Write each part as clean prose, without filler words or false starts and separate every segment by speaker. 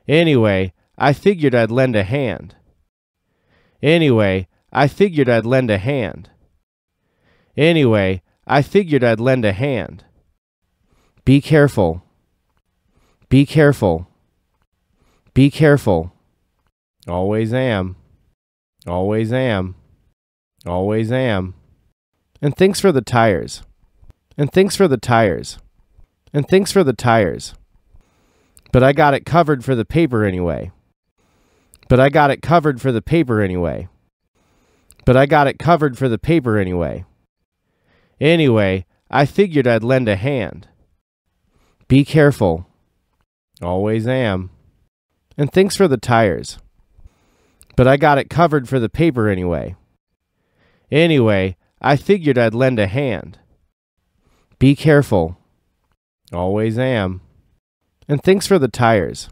Speaker 1: Anyway, I figured I'd lend a hand. Anyway, I figured I'd lend a hand. Anyway, I figured I'd lend a hand. Be careful. Be careful. Be careful. Always am. Always am. Always am. And thanks for the tires. And thanks for the tires. And thanks for the tires. But I got it covered for the paper anyway. But I got it covered for the paper anyway. But I got it covered for the paper anyway. Anyway, I figured I'd lend a hand. Be careful. Always am. And thanks for the tires. But I got it covered for the paper anyway. Anyway, I figured I'd lend a hand. Be careful. Always am. And thanks for the tires.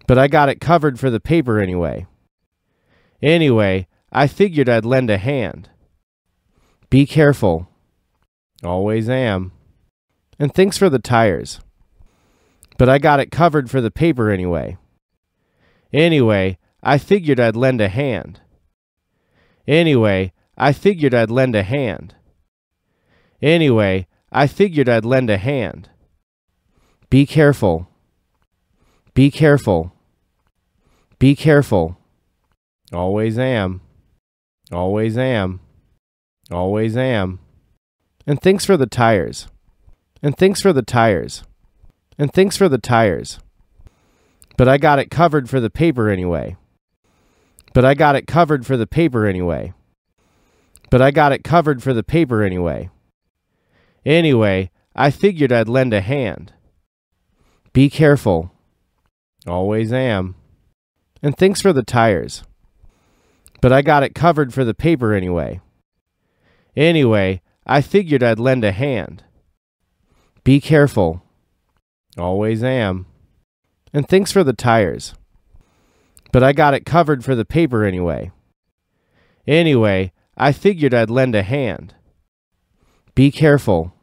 Speaker 1: But I got it covered for the paper anyway. Anyway, I figured I'd lend a hand. Be careful. Always am. And thanks for the tires. But I got it covered for the paper anyway. Anyway, I figured I'd lend a hand. Anyway, I figured I'd lend a hand. Anyway, I figured I'd lend a hand. Be careful. Be careful. Be careful. Always am. Always am. Always am. And thanks for the tires. And thanks for the tires. And thanks for the tires. But I got it covered for the paper anyway. But I got it covered for the paper anyway. But I got it covered for the paper anyway. Anyway, I figured I'd lend a hand. Be careful. Always am. And thanks for the tires. But I got it covered for the paper anyway. Anyway, I figured I'd lend a hand. Be careful. Always am. And thanks for the tires. But I got it covered for the paper anyway. Anyway, I figured I'd lend a hand. Be careful.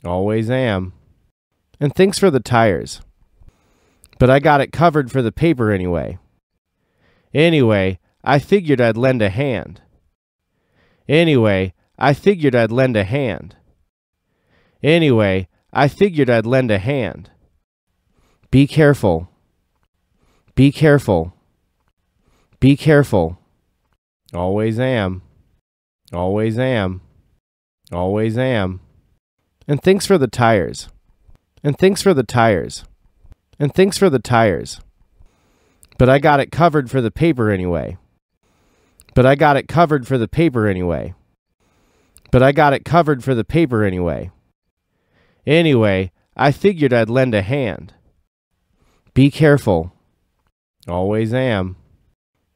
Speaker 1: Always am. And thanks for the tires. But I got it covered for the paper anyway. Anyway, I figured I'd lend a hand. Anyway, I figured I'd lend a hand. Anyway, I figured I'd lend a hand. Be careful. Be careful. Be careful. Always am. Always am. Always am. And thanks for the tires. And thanks for the tires. And thanks for the tires. But I got it covered for the paper anyway. But I got it covered for the paper anyway. But I got it covered for the paper anyway. Anyway, I figured I'd lend a hand. Be careful. Always am.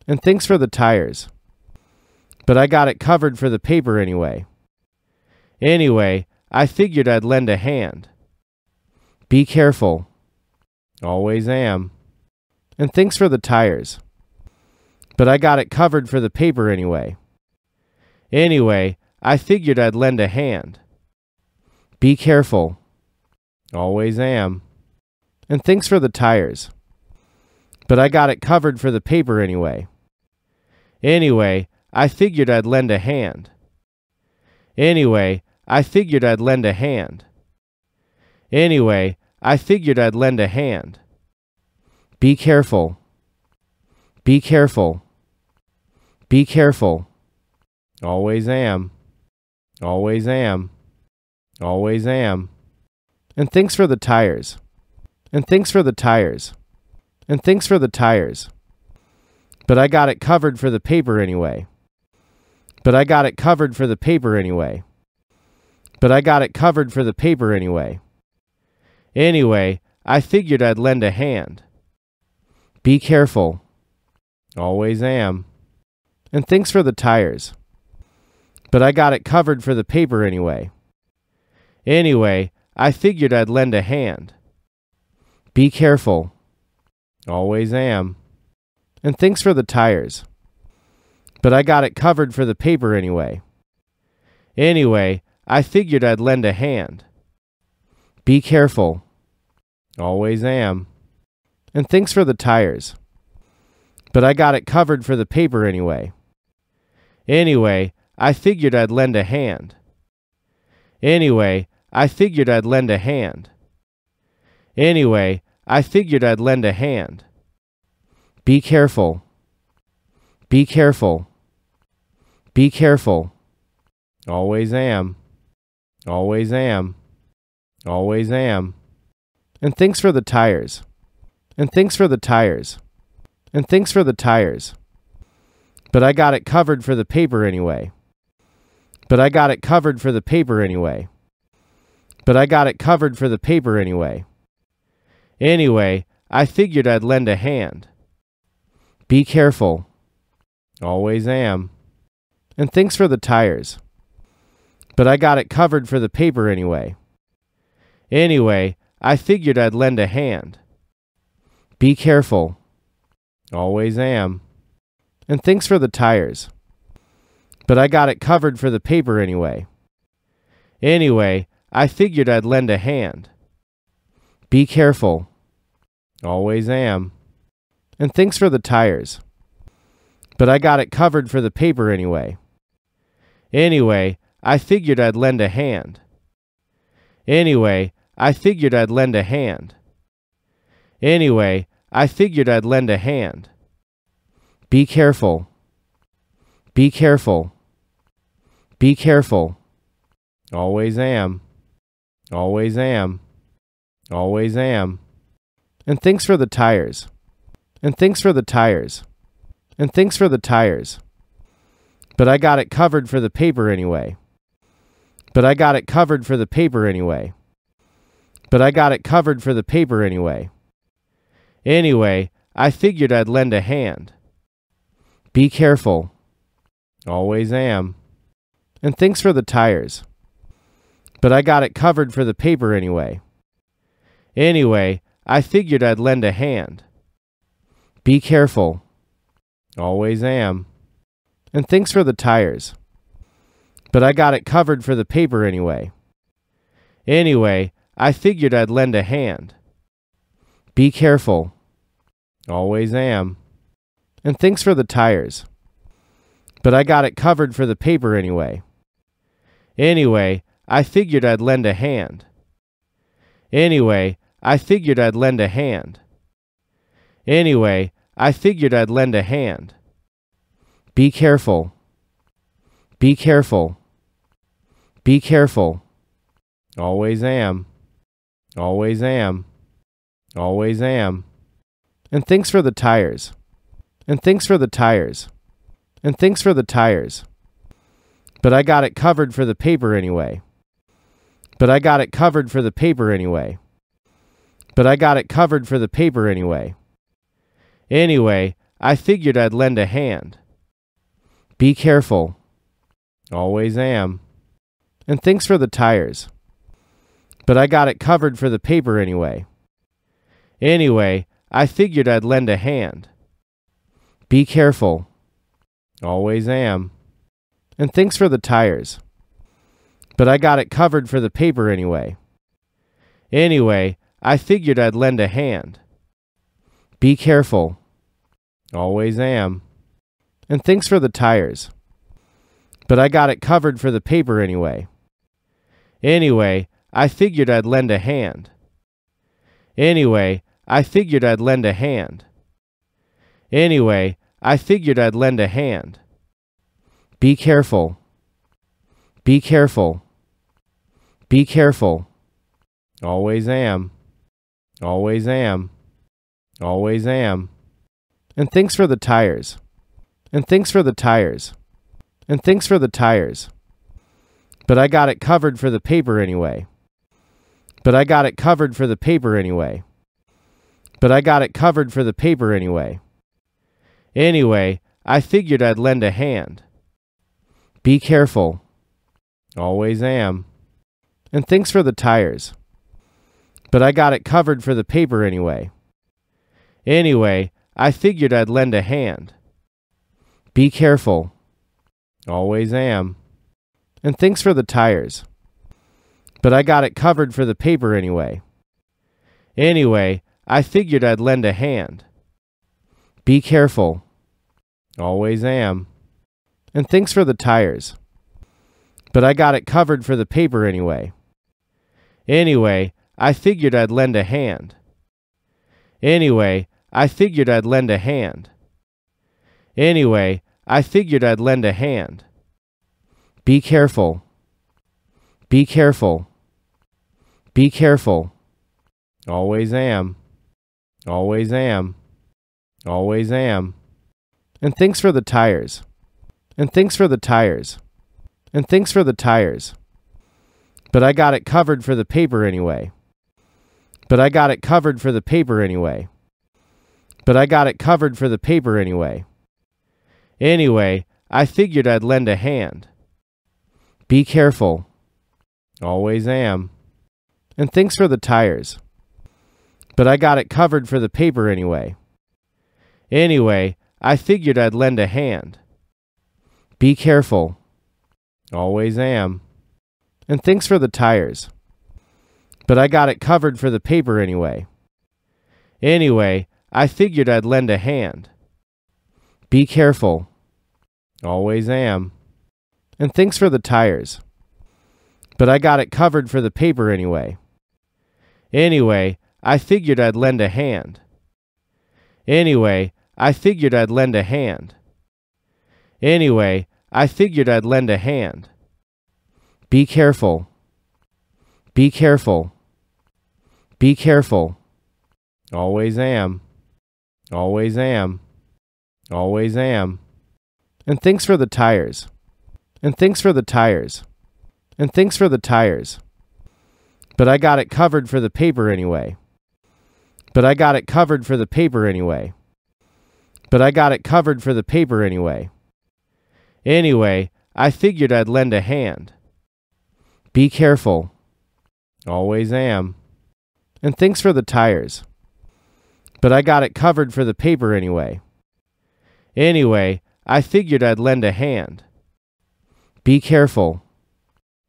Speaker 1: And thanks for the tires. But I got it covered for the paper anyway. Anyway, I figured I'd lend a hand. Be careful. Always am. And thanks for the tires. But I got it covered for the paper anyway. Anyway, I figured I'd lend a hand. Be careful. Always am. And thanks for the tires. But I got it covered for the paper anyway. Anyway, I figured I'd lend a hand. Anyway, I figured I'd lend a hand. Anyway, I figured I'd lend a hand. Be careful. Be careful. Be careful. Always am. Always am. Always am. And thanks for the tires. And thanks for the tires. And thanks for the tires. But I got it covered for the paper anyway. But I got it covered for the paper anyway. But I got it covered for the paper anyway. Anyway, I figured I'd lend a hand. Be careful. Always am. And thanks for the tires. But I got it covered for the paper anyway. Anyway, I figured I'd lend a hand. Be careful. Always am. And thanks for the tires. But I got it covered for the paper anyway. Anyway, I figured I'd lend a hand. Be careful. Always am. And thanks for the tires. But I got it covered for the paper anyway. Anyway, I figured I'd lend a hand. Anyway, I figured I'd lend a hand. Anyway, I figured I'd lend a hand. Be careful. Be careful. Be careful. Always am. Always am. Always am. And thanks for the tires. And thanks for the tires. And thanks for the tires. But I got it covered for the paper anyway. But I got it covered for the paper anyway. But I got it covered for the paper anyway. Anyway, I figured I'd lend a hand. Be careful. Always am. And thanks for the tires. But I got it covered for the paper anyway. Anyway, I figured I'd lend a hand. Be careful. Always am. And thanks for the tires. But I got it covered for the paper anyway. Anyway, I figured I'd lend a hand. Be careful. Always am. And thanks for the tires. But I got it covered for the paper anyway. Anyway, I figured I'd lend a hand. Anyway, I figured I'd lend a hand. Anyway, I figured I'd lend a hand. Be careful. Be careful. Be careful. Always am. Always am. Always am. And thanks for the tires. And thanks for the tires. And thanks for the tires. But I got it covered for the paper anyway. But I got it covered for the paper anyway. But I got it covered for the paper anyway. Anyway, I figured I'd lend a hand. Be careful. Always am. And thanks for the tires. But I got it covered for the paper anyway. Anyway, I figured I'd lend a hand. Be careful. Always am. And thanks for the tires. But I got it covered for the paper anyway. Anyway, I figured I'd lend a hand. Be careful. Always am. And thanks for the tires. But I got it covered for the paper anyway. Anyway, I figured I'd lend a hand. Anyway, I figured I'd lend a hand. Anyway, I figured I'd lend a hand. Be careful. Be careful. Be careful. Always am. Always am. Always am. And thanks for the tires. And thanks for the tires. And thanks for the tires. But I got it covered for the paper anyway. But I got it covered for the paper anyway. But I got it covered for the paper anyway. Anyway, I figured I'd lend a hand. Be careful. Always am. And thanks for the tires. But I got it covered for the paper anyway. Anyway, I figured I'd lend a hand. Be careful. Always am. And thanks for the tires. But I got it covered for the paper anyway. Anyway, I figured I'd lend a hand. Be careful. Always am. And thanks for the tires. But I got it covered for the paper anyway. Anyway, I figured I'd lend a hand. Anyway, I figured I'd lend a hand. Anyway, I figured I'd lend a hand. Be careful. Be careful. Be careful. Always am. Always am. Always am. And thanks for the tires. And thanks for the tires. And thanks for the tires. But I got it covered for the paper anyway. But I got it covered for the paper anyway. But I got it covered for the paper anyway. Anyway, I figured I'd lend a hand. Be careful. Always am. And thanks for the tires. But I got it covered for the paper anyway. Anyway, I figured I'd lend a hand. Be careful. Always am. And thanks for the tires. But I got it covered for the paper anyway. Anyway, I figured I'd lend a hand. Be careful. Always am. And thanks for the tires. But I got it covered for the paper anyway. Anyway, I figured I'd lend a hand. Anyway, I figured I'd lend a hand. Anyway, I figured I'd lend a hand. Be careful. Be careful. Be careful. Always am. Always am. Always am. And thanks for the tires. And thanks for the tires. And thanks for the tires. But I got it covered for the paper anyway. But I got it covered for the paper anyway. But I got it covered for the paper anyway. Anyway, I figured I'd lend a hand. Be careful. Always am. And thanks for the tires. But I got it covered for the paper anyway. Anyway, I figured I'd lend a hand. Be careful. Always am. And thanks for the tires. But I got it covered for the paper anyway. Anyway, I figured I'd lend a hand. Be careful. Always am. And thanks for the tires. But I got it covered for the paper anyway. Anyway, I figured I'd lend a hand. Anyway, I figured I'd lend a hand. Anyway, I figured I'd lend a hand. Be careful. Be careful. Be careful. Always am. Always am. Always am. And thanks for the tires. And thanks for the tires. And thanks for the tires. But I got it covered for the paper anyway. But I got it covered for the paper anyway. But I got it covered for the paper anyway. Anyway, I figured I'd lend a hand. Be careful. Always am. And thanks for the tires. But I got it covered for the paper anyway. Anyway, I figured I'd lend a hand. Be careful.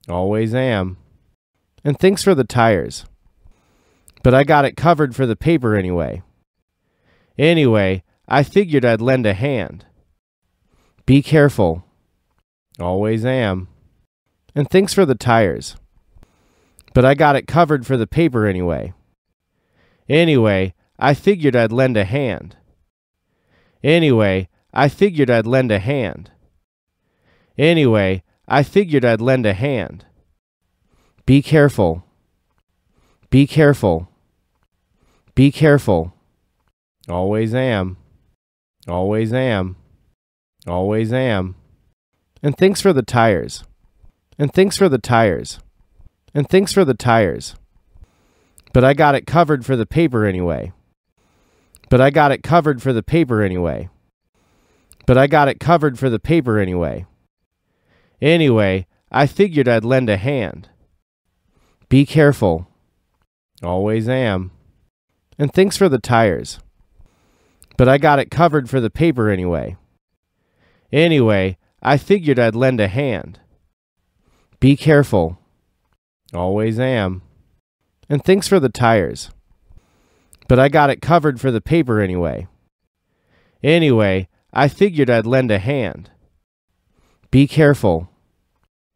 Speaker 1: Always am. And thanks for the tires. But I got it covered for the paper anyway. Anyway, I figured I'd lend a hand. Be careful. Always am. And thanks for the tires. But I got it covered for the paper anyway. Anyway, I figured I'd lend a hand. Anyway, I figured I'd lend a hand. Anyway, I figured I'd lend a hand. Be careful. Be careful. Be careful. Always am. Always am. Always am. And thanks for the tires. And thanks for the tires. And thanks for the tires. But I got it covered for the paper anyway. But I got it covered for the paper anyway. But I got it covered for the paper anyway. Anyway, I figured I'd lend a hand. Be careful. Always am. And thanks for the tires. But I got it covered for the paper anyway. Anyway, I figured I'd lend a hand. Be careful. Always am. And thanks for the tires. But I got it covered for the paper anyway. Anyway, I figured I'd lend a hand. Be careful.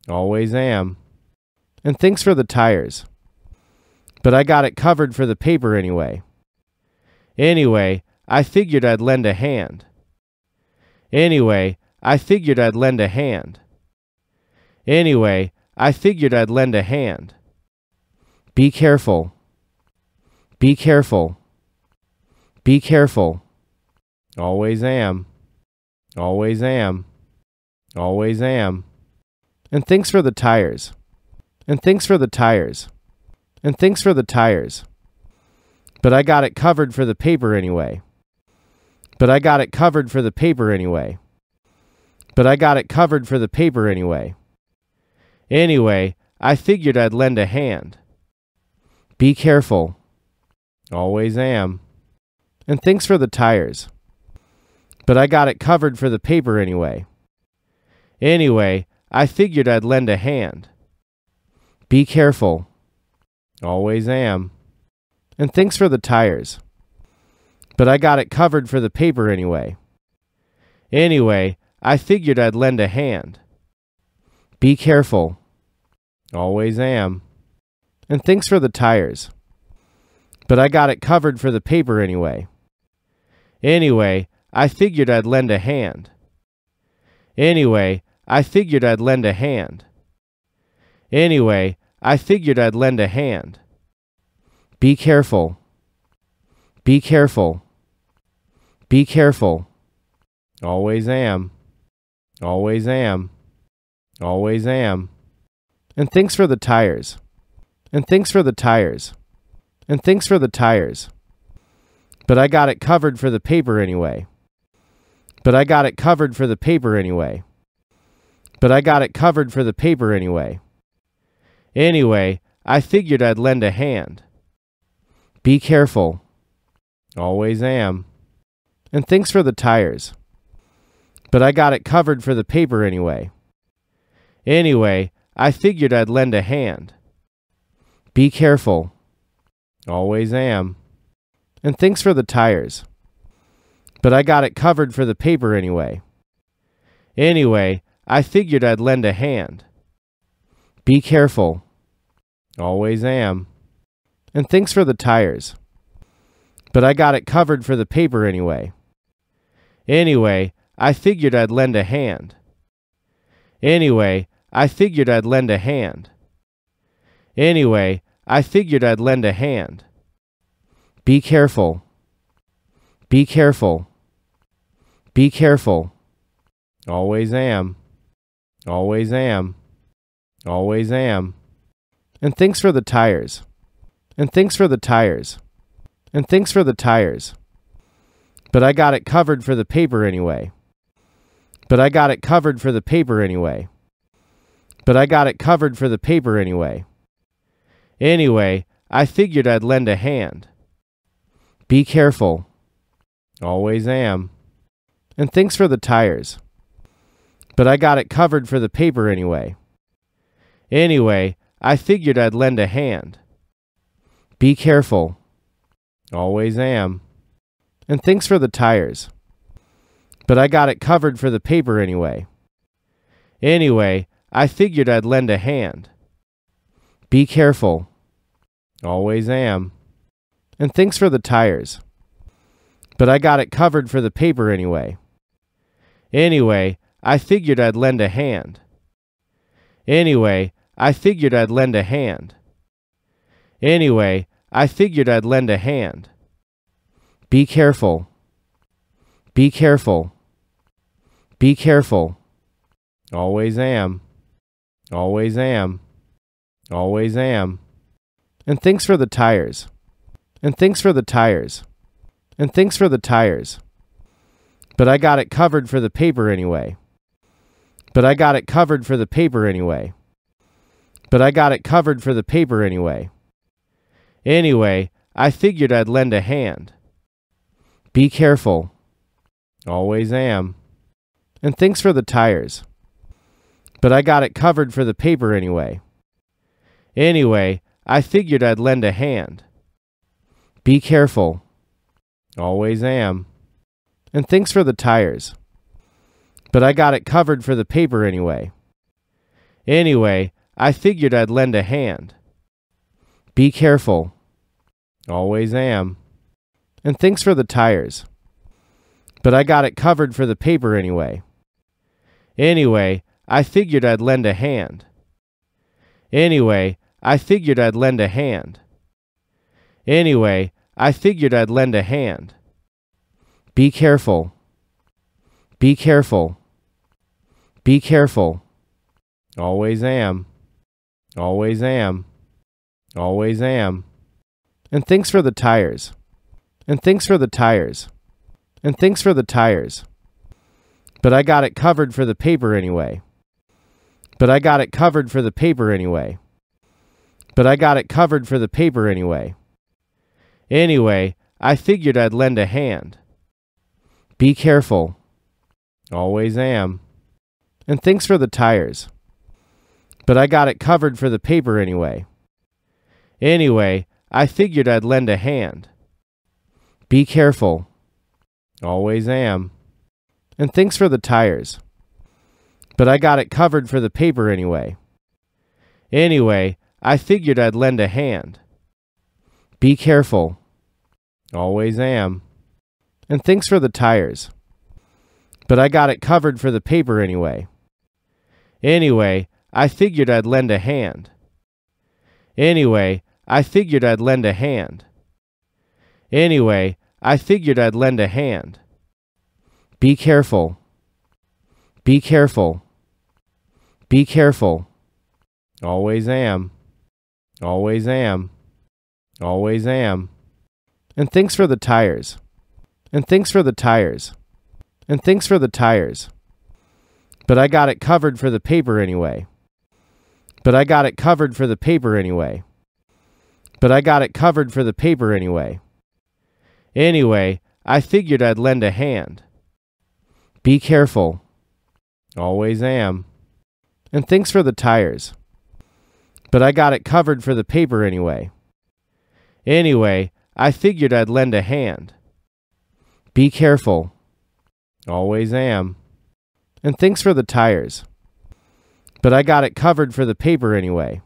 Speaker 1: Always am. And thanks for the tires. But I got it covered for the paper anyway. Anyway, I figured I'd lend a hand. Anyway, I figured I'd lend a hand. Anyway, I figured I'd lend a hand. Be careful. Be careful. Be careful. Always am. Always am. Always am. And thanks for the tires. And thanks for the tires. And thanks for the tires. But I got it covered for the paper anyway. But I got it covered for the paper anyway. But I got it covered for the paper anyway. Anyway, I figured I'd lend a hand. Be careful. Always am. And thanks for the tires. But I got it covered for the paper anyway. Anyway, I figured I'd lend a hand. Be careful. Always am. And thanks for the tires. but I got it covered for the paper anyway. Anyway, I figured I'd lend a hand. Be careful. Always am. And thanks for the tires. But I got it covered for the paper anyway. Anyway, I figured I'd lend a hand. Anyway, I figured I'd lend a hand. Anyway, I figured I'd lend a hand. Be careful. Be careful. Be careful. Always am. Always am. Always am. And thanks for the tires. And thanks for the tires. And thanks for the tires. But I got it covered for the paper anyway. But I got it covered for the paper anyway. But I got it covered for the paper anyway. Anyway, I figured I'd lend a hand. Be careful. Always am. And thanks for the tires. But I got it covered for the paper anyway. Anyway, I figured I'd lend a hand. Be careful. Always am. And thanks for the tires. But I got it covered for the paper anyway. Anyway, I figured I'd lend a hand. Be careful. Always am. And thanks for the tires. But I got it covered for the paper anyway. Anyway, I figured I'd lend a hand. Anyway, I figured I'd lend a hand. Anyway, I figured I'd lend a hand. Be careful. Be careful. Be careful. Always am. Always am. Always am. And thanks for the tires. And thanks for the tires. And thanks for the tires. But I got it covered for the paper anyway. But I got it covered for the paper anyway. But I got it covered for the paper anyway. Anyway, I figured I'd lend a hand. Be careful. Always am. And thanks for the tires. But I got it covered for the paper anyway. Anyway, I figured I'd lend a hand. Be careful. Always am. And thanks for the tires. But I got it covered for the paper anyway. Anyway, I figured I'd lend a hand. Be careful. Always am. And thanks for the tires. But I got it covered for the paper anyway. Anyway, I figured I'd lend a hand. Anyway, I figured I'd lend a hand. Anyway, I figured I'd lend a hand. Be careful. Be careful. Be careful. Always am. Always am. Always am. And thanks for the tires. And thanks for the tires. And thanks for the tires. But I got it covered for the paper anyway. But I got it covered for the paper anyway. But I got it covered for the paper anyway. Anyway, I figured I'd lend a hand. Be careful. Always am. And thanks for the tires. But I got it covered for the paper anyway. Anyway, I figured I'd lend a hand. Be careful. Always am. And thanks for the tires. But I got it covered for the paper anyway. Anyway, I figured I'd lend a hand. Be careful. Always am. And thanks for the tires. But I got it covered for the paper anyway. Anyway, I figured I'd lend a hand. Anyway, I figured I'd lend a hand. Anyway, I figured I'd lend a hand. Be careful. Be careful. Be careful. Always am. Always am. Always am. And thanks for the tires. And thanks for the tires. And thanks for the tires. But I got it covered for the paper anyway. But I got it covered for the paper anyway. But I got it covered for the paper anyway. Anyway, I figured I'd lend a hand. Be careful. Always am. And thanks for the tires. But I got it covered for the paper anyway. Anyway, I figured I'd lend a hand. Be careful. Always am. And thanks for the tires. But I got it covered for the paper anyway. Anyway, I figured I'd lend a hand. Be careful. Always am. And thanks for the tires. But I got it covered for the paper anyway. Anyway, I figured I'd lend a hand. Anyway, I figured I'd lend a hand. Anyway, I figured I'd lend a hand. Be careful. Be careful. Be careful. Always am. Always am. Always am. And thanks for the tires. And thanks for the tires. And thanks for the tires. But I got it covered for the paper anyway. But I got it covered for the paper anyway. But I got it covered for the paper anyway. Anyway, I figured I'd lend a hand. Be careful. Always am. And thanks for the tires. But I got it covered for the paper anyway. Anyway, I figured I'd lend a hand. Be careful. Always am. And thanks for the tires. But I got it covered for the paper anyway.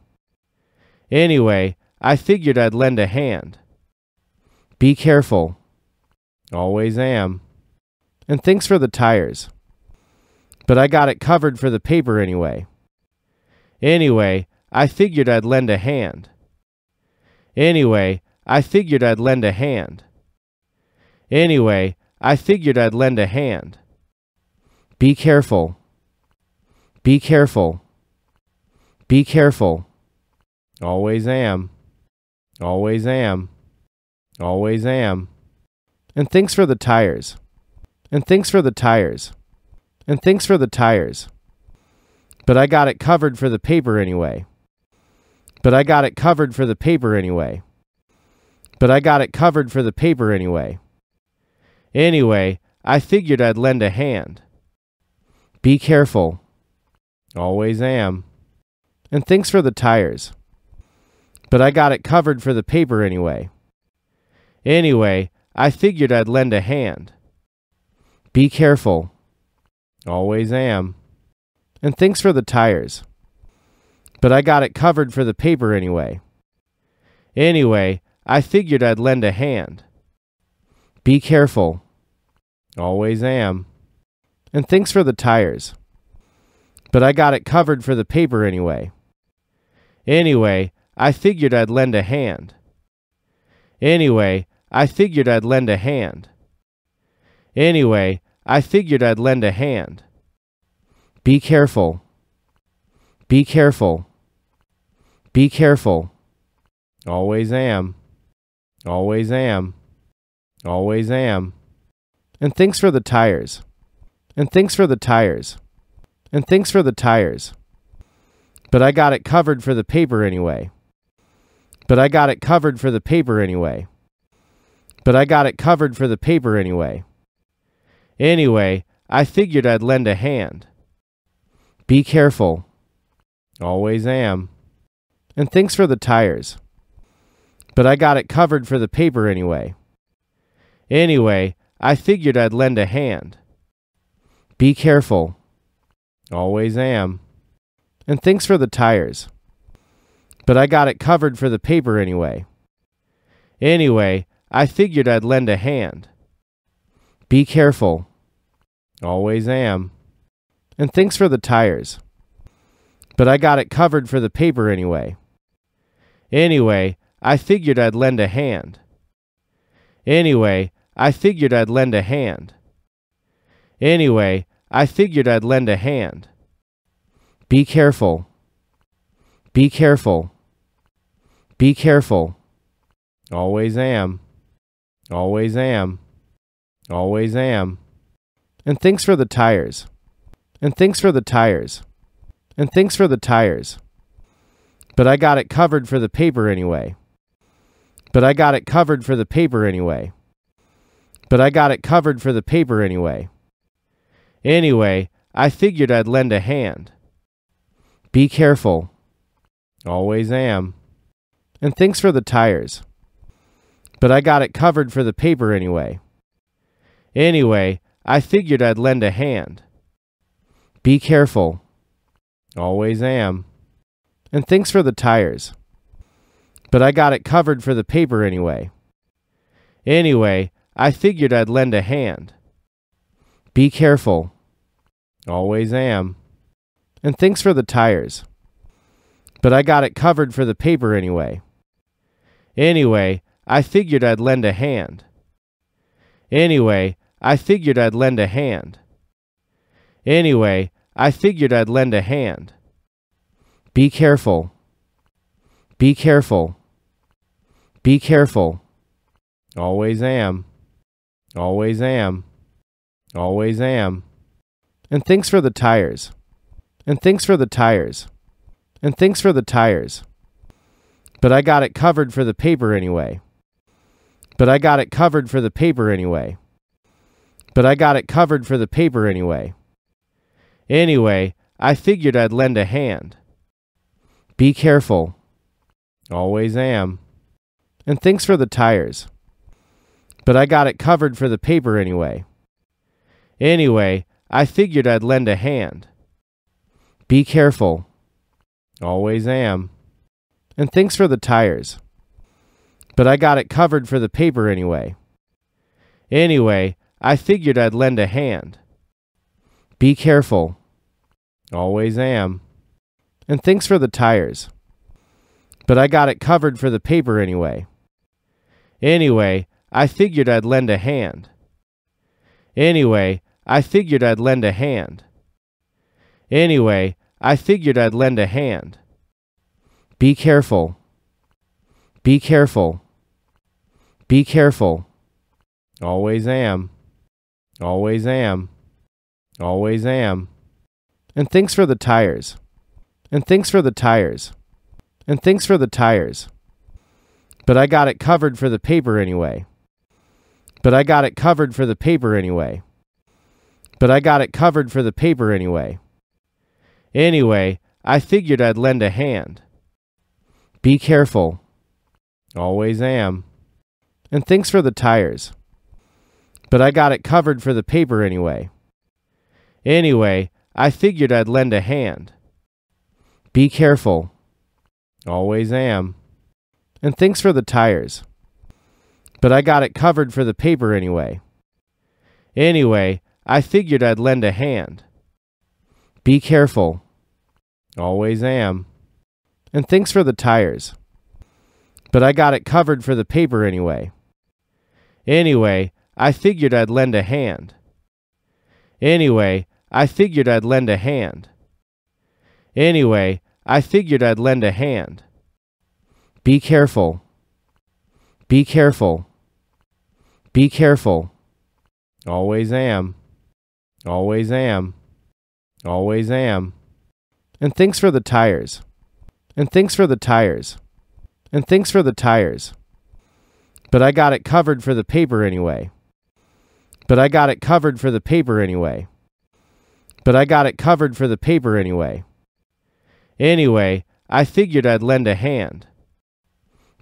Speaker 1: Anyway, I figured I'd lend a hand. Be careful. Always am. And thanks for the tires. But I got it covered for the paper anyway. Anyway, I figured I'd lend a hand. Anyway, I figured I'd lend a hand. Anyway, I figured I'd lend a hand. Be careful. Be careful. Be careful. Always am. Always am. Always am. And thanks for the tires. And thanks for the tires. And thanks for the tires. But I got it covered for the paper anyway. But I got it covered for the paper anyway. But I got it covered for the paper anyway. Anyway, I figured I'd lend a hand. Be careful. Always am. And thanks for the tires. But I got it covered for the paper anyway. Anyway, I figured I'd lend a hand. Be careful. Always am. And thanks for the tires. But I got it covered for the paper anyway. Anyway, I figured I'd lend a hand. Be careful. Always am. And thanks for the tires. But I got it covered for the paper anyway. Anyway, I figured I'd lend a hand. Anyway, I figured I'd lend a hand. Anyway, I figured I'd lend a hand. Be careful. Be careful. Be careful. Always am. Always am. Always am. And thanks for the tires. And thanks for the tires. And thanks for the tires. But I got it covered for the paper anyway. But I got it covered for the paper anyway. But I got it covered for the paper anyway. Anyway, I figured I'd lend a hand. Be careful. Always am. And thanks for the tires. But I got it covered for the paper anyway. Anyway, I figured I'd lend a hand. Be careful. Always am. And thanks for the tires. But I got it covered for the paper anyway. Anyway, I figured I'd lend a hand. Be careful. Always am. And thanks for the tires. But I got it covered for the paper anyway. Anyway, I figured I'd lend a hand. Anyway, I figured I'd lend a hand. Anyway, I figured I'd lend a hand. Be careful. Be careful. Be careful. Always am. Always am. Always am. And thanks for the tires. And thanks for the tires. And thanks for the tires. But I got it covered for the paper anyway. But I got it covered for the paper anyway. But I got it covered for the paper anyway. Anyway, I figured I'd lend a hand. Be careful. Always am. And thanks for the tires. but I got it covered for the paper anyway. Anyway, I figured I'd lend a hand. Be careful. Always am. And thanks for the tires. But I got it covered for the paper anyway. Anyway, I figured I'd lend a hand. Be careful. Always am. And thanks for the tires. But I got it covered for the paper anyway. Anyway, I figured I'd lend a hand. Anyway, I figured I'd lend a hand. Anyway, I figured I'd lend a hand. Be careful. Be careful. Be careful. Always am. Always am. Always am. And thanks for the tires. And thanks for the tires. And thanks for the tires. But I got it covered for the paper anyway. But I got it covered for the paper anyway. But I got it covered for the paper anyway. Anyway, I figured I'd lend a hand. Be careful. Always am. And thanks for the tires. But I got it covered for the paper anyway. Anyway, I figured I'd lend a hand. Be careful. Always am. And thanks for the tires. But I got it covered for the paper anyway. Anyway, I figured I'd lend a hand. Be careful. Always am. And thanks for the tires. But I got it covered for the paper anyway. Anyway, I figured I'd lend a hand. Anyway, I figured I'd lend a hand. Anyway, I figured I'd lend a hand. Be careful. Be careful. Be careful. Always am. Always am. Always am. And thanks for the tires. And thanks for the tires. And thanks for the tires. But I got it covered for the paper anyway. But I got it covered for the paper anyway. But I got it covered for the paper anyway. Anyway, I figured I'd lend a hand. Be careful. Always am. And thanks for the tires. But I got it covered for the paper anyway. Anyway, I figured I'd lend a hand. Be careful. Always am. And thanks for the tires. But I got it covered for the paper anyway. Anyway, I figured I'd lend a hand. Be careful. Always am. And thanks for the tires. But I got it covered for the paper anyway. Anyway, I figured I'd lend a hand. Anyway, I figured I'd lend a hand. Anyway, I figured I'd lend a hand. Be careful. Be careful. Be careful. Always am. Always am. Always am. And thanks for the tires. And thanks for the tires. And thanks for the tires. But I got it covered for the paper anyway. But I got it covered for the paper anyway. But I got it covered for the paper anyway. Anyway, I figured I'd lend a hand.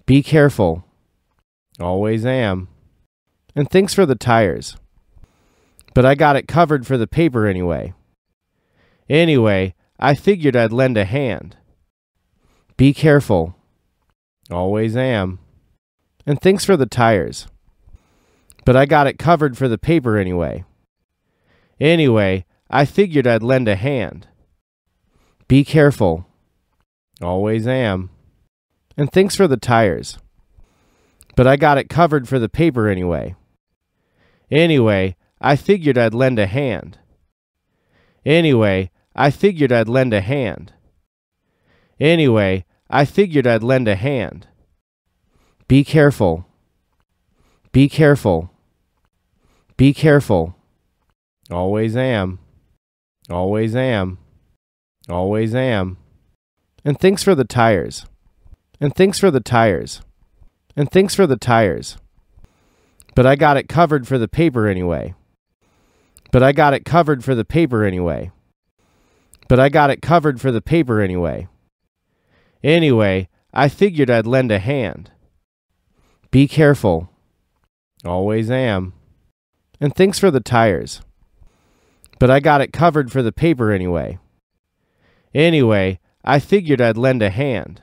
Speaker 1: Be careful. Always am. And thanks for the tires. But I got it covered for the paper anyway. Anyway, I figured I'd lend a hand. Be careful. Always am. And thanks for the tires. But I got it covered for the paper anyway. Anyway, I figured I'd lend a hand. Be careful. Always am. And thanks for the tires. But I got it covered for the paper anyway. Anyway, I figured I'd lend a hand. Anyway, I figured I'd lend a hand. Anyway, I figured I'd lend a hand. Be careful. Be careful. Be careful. Always am. Always am. Always am. And thanks for the tires. And thanks for the tires. And thanks for the tires. But I got it covered for the paper anyway. But I got it covered for the paper anyway. But I got it covered for the paper anyway. Anyway, I figured I'd lend a hand. Be careful. Always am. And thanks for the tires. But I got it covered for the paper anyway. Anyway, I figured I'd lend a hand.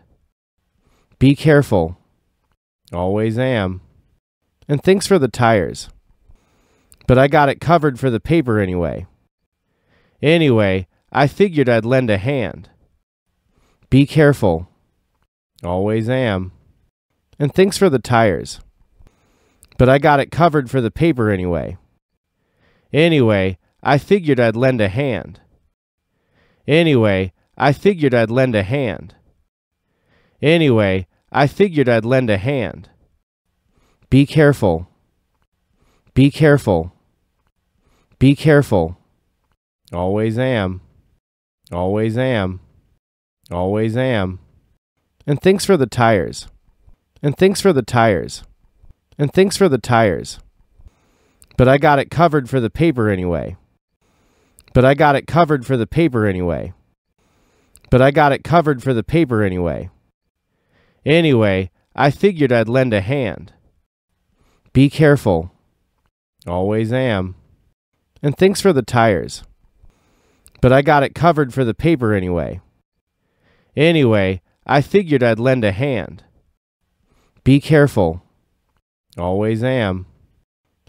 Speaker 1: Be careful. Always am. And thanks for the tires. But I got it covered for the paper anyway. Anyway, I figured I'd lend a hand. Be careful. Always am. And thanks for the tires. But I got it covered for the paper anyway. Anyway, I figured I'd lend a hand. Anyway, I figured I'd lend a hand. Anyway, I figured I'd lend a hand. Be careful. Be careful. Be careful. Always am. Always am. Always am. And thanks for the tires. And thanks for the tires. And thanks for the tires. But I got it covered for the paper anyway. But I got it covered for the paper anyway. But I got it covered for the paper anyway. Anyway, I figured I'd lend a hand. Be careful. Always am. And thanks for the tires. But I got it covered for the paper anyway. Anyway, I figured I'd lend a hand. Be careful. Always am.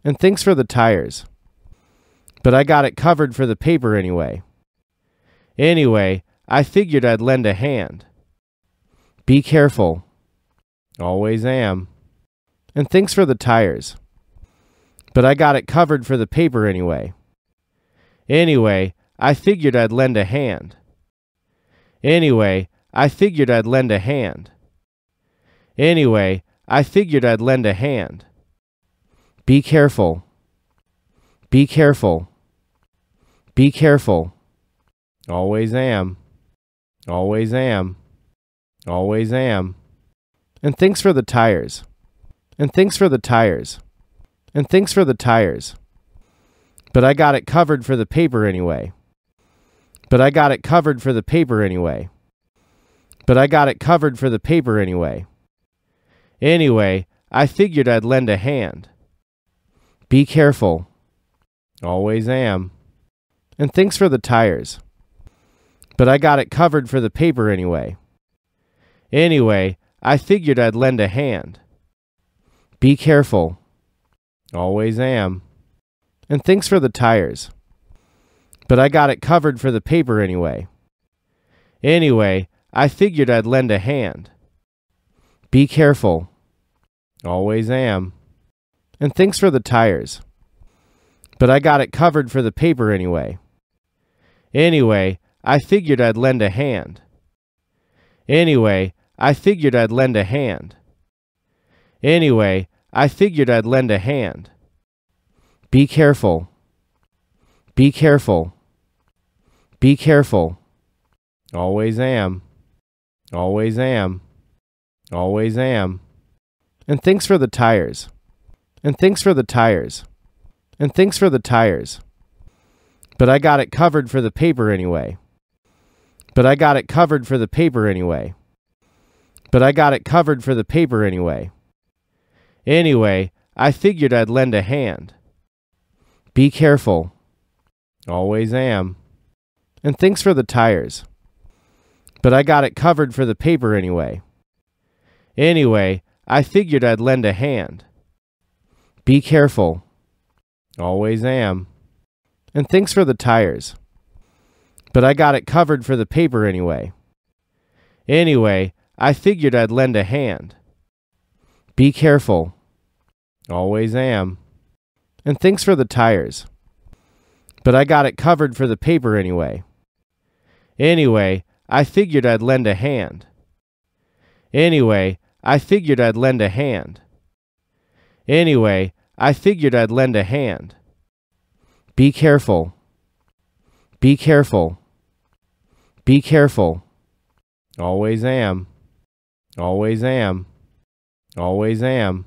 Speaker 1: And thanks for the tires. But I got it covered for the paper anyway. Anyway, I figured I'd lend a hand. Be careful. Always am. And thanks for the tires. But I got it covered for the paper anyway. Anyway, I figured I'd lend a hand. Anyway, I figured I'd lend a hand. Anyway, I figured I'd lend a hand. Be careful. Be careful. Be careful. Always am. Always am. Always am. And thanks for the tires. And thanks for the tires. And thanks for the tires. But I got it covered for the paper anyway. But I got it covered for the paper anyway. But I got it covered for the paper anyway. Anyway, I figured I'd lend a hand. Be careful. Always am. And thanks for the tires. But I got it covered for the paper anyway. Anyway, I figured I'd lend a hand. Be careful. Always am. And thanks for the tires. But I got it covered for the paper anyway. Anyway, I figured I'd lend a hand. Be careful. Always am. And thanks for the tires. But I got it covered for the paper anyway. Anyway, I figured I'd lend a hand. Anyway, I figured I'd lend a hand. Anyway, I figured I'd lend a hand. Be careful. Be careful. Be careful. Always am. Always am. Always am. And thanks for the tires. And thanks for the tires. And thanks for the tires. But I got it covered for the paper anyway. But I got it covered for the paper anyway. But I got it covered for the paper anyway. Anyway, I figured I'd lend a hand. Be careful. Always am. And thanks for the tires. But I got it covered for the paper anyway. Anyway, I figured I'd lend a hand. Be careful. Always am. And thanks for the tires. But I got it covered for the paper anyway. Anyway, I figured I'd lend a hand. Be careful. Always am. And thanks for the tires. But I got it covered for the paper anyway. Anyway, I figured I'd lend a hand. Anyway, I figured I'd lend a hand. Anyway, I figured I'd lend a hand. Be careful. Be careful. Be careful. Always am. Always am. Always am.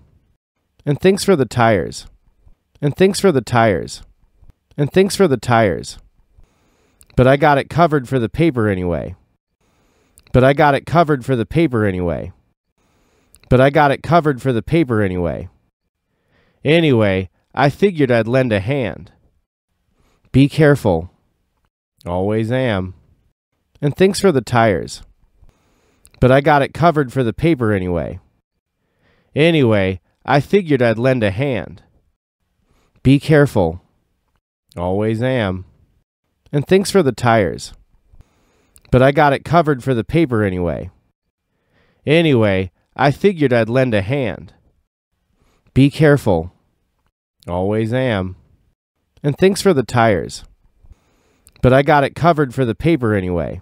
Speaker 1: And thanks for the tires. And thanks for the tires. And thanks for the tires. But I got it covered for the paper anyway. But I got it covered for the paper anyway. But I got it covered for the paper anyway. Anyway, I figured I'd lend a hand. Be careful. Always am. And thanks for the tires. But I got it covered for the paper anyway. Anyway, I figured I'd lend a hand. Be careful. Always am. And thanks for the tires. But I got it covered for the paper anyway. Anyway, I figured I'd lend a hand. Be careful. Always am. And thanks for the tires. But I got it covered for the paper anyway.